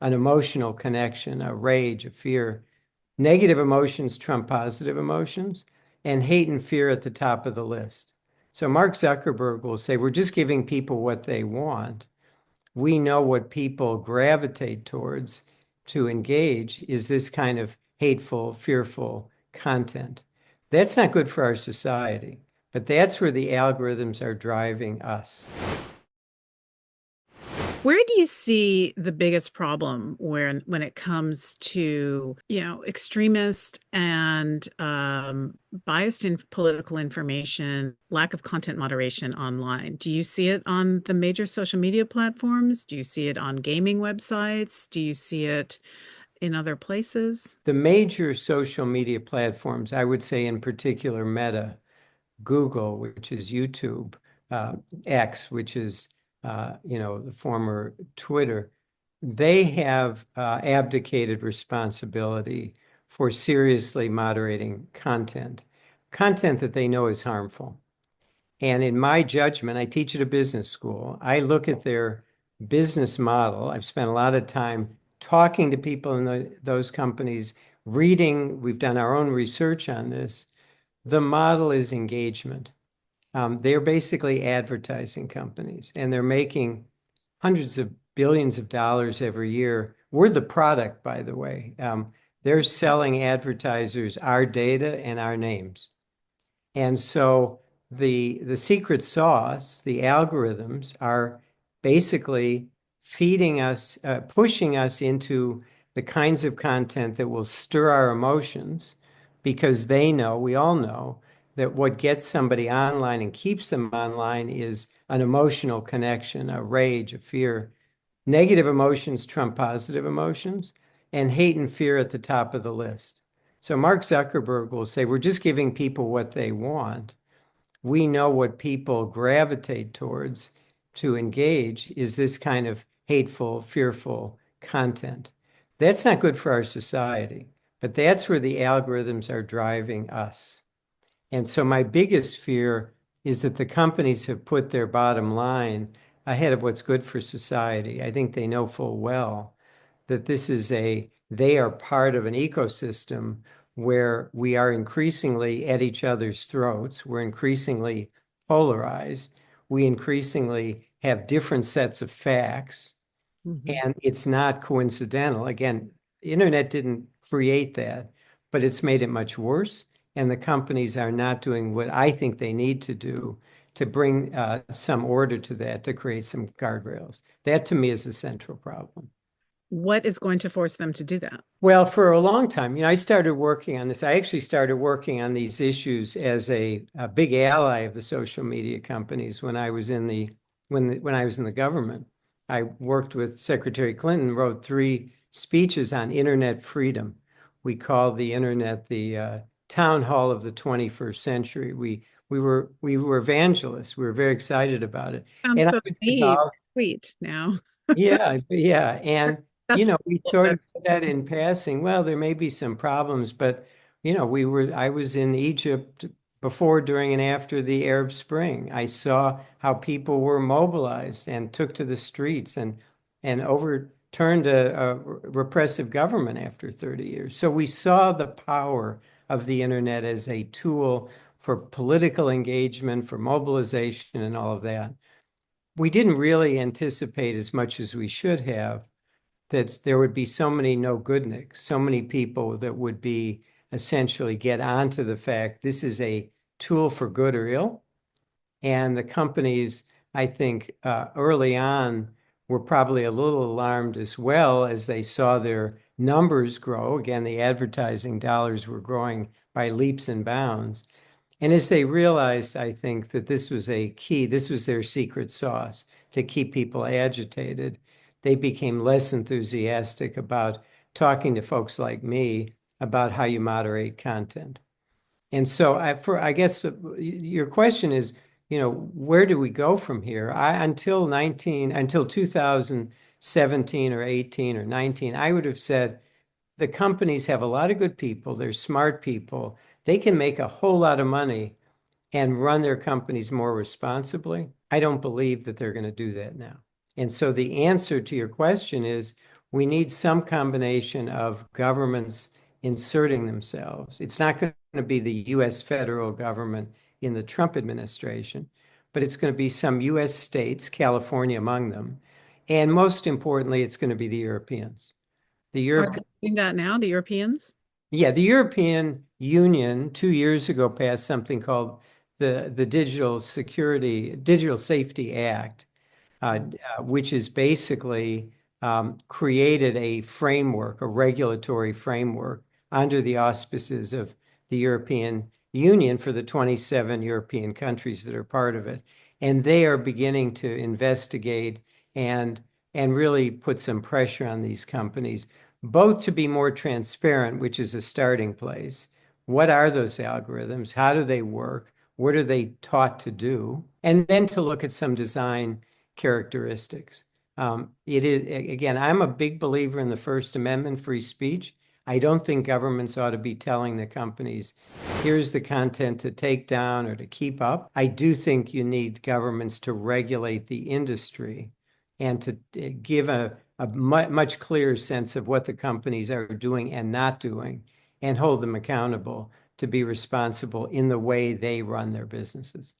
an emotional connection, a rage, a fear. Negative emotions trump positive emotions, and hate and fear at the top of the list. So Mark Zuckerberg will say, we're just giving people what they want. We know what people gravitate towards to engage is this kind of hateful, fearful content. That's not good for our society, but that's where the algorithms are driving us. Where do you see the biggest problem when it comes to, extremist and biased in political information, lack of content moderation online? Do you see it on the major social media platforms? Do you see it on gaming websites? Do you see it in other places? The major social media platforms, I would say in particular Meta, Google, which is YouTube, uh, X, which is the former Twitter, they have abdicated responsibility for seriously moderating content that they know is harmful. And in my judgment, I teach at a business school. I look at their business model. I've spent a lot of time talking to people in those companies, reading. We've done our own research on this. The model is engagement. They're basically advertising companies, and they're making hundreds of billions of dollars every year. We're the product, by the way. They're selling advertisers our data and our names. And so the secret sauce, the algorithms are basically feeding us, pushing us into the kinds of content that will stir our emotions because they know, we all know, that what gets somebody online and keeps them online is an emotional connection, a rage, a fear. Negative emotions trump positive emotions, and hate and fear at the top of the list. So Mark Zuckerberg will say, we're just giving people what they want. We know what people gravitate towards to engage is this kind of hateful, fearful content. That's not good for our society, but that's where the algorithms are driving us. And so my biggest fear is that the companies have put their bottom line ahead of what's good for society. I think they know full well that they are part of an ecosystem where we are increasingly at each other's throats. We're increasingly polarized. We increasingly have different sets of facts, Mhm. and it's not coincidental. Again, the internet didn't create that, but it's made it much worse. And the companies are not doing what I think they need to do to bring some order to that, to create some guardrails. That to me is the central problem. What is going to force them to do that? Well, for a long time, I started working on this. I actually started working on these issues as a big ally of the social media companies when I was in when I was in the government. I worked with Secretary Clinton, wrote three speeches on internet freedom. We called the internet the town hall of the 21st century. We were evangelists. We were very excited about it, Sounds and I so was naive, involved. sweet now. Yeah. And, That's we cool, sort though. of said in passing, well, there may be some problems, but, I was in Egypt before, during, and after the Arab Spring. I saw how people were mobilized and took to the streets and overturned a repressive government after 30 years. So we saw the power of the internet as a tool for political engagement, for mobilization, and all of that. We didn't really anticipate as much as we should have that there would be so many no goodniks, so many people that would be essentially get onto the fact this is a tool for good or ill. And the companies, I think, early on were probably a little alarmed as well as they saw their numbers grow. Again, the advertising dollars were growing by leaps and bounds. And as they realized, I think that this was a key, this was their secret sauce to keep people agitated, they became less enthusiastic about talking to folks like me about how you moderate content. And so I guess your question is, where do we go from here? Until 2017 or 18 or 19, I would have said the companies have a lot of good people. They're smart people. They can make a whole lot of money and run their companies more responsibly. I don't believe that they're going to do that now. And so the answer to your question is we need some combination of governments inserting themselves. It's not going to be the US federal government in the Trump administration, but it's going to be some US states, California among them. And most importantly, it's going to be the Europeans. The Are Europe, they doing that now, the Europeans? yeah, the European Union 2 years ago passed something called the Digital Safety Act, which is basically created a framework, a regulatory framework under the auspices of the European Union for the 27 European countries that are part of it. And they are beginning to investigate and really put some pressure on these companies, both to be more transparent, which is a starting place. What are those algorithms? How do they work? What are they taught to do? And then to look at some design characteristics. It is, again, I'm a big believer in the First Amendment, free speech. I don't think governments ought to be telling the companies, here's the content to take down or to keep up. I do think you need governments to regulate the industry and to give a much clearer sense of what the companies are doing and not doing, and hold them accountable to be responsible in the way they run their businesses.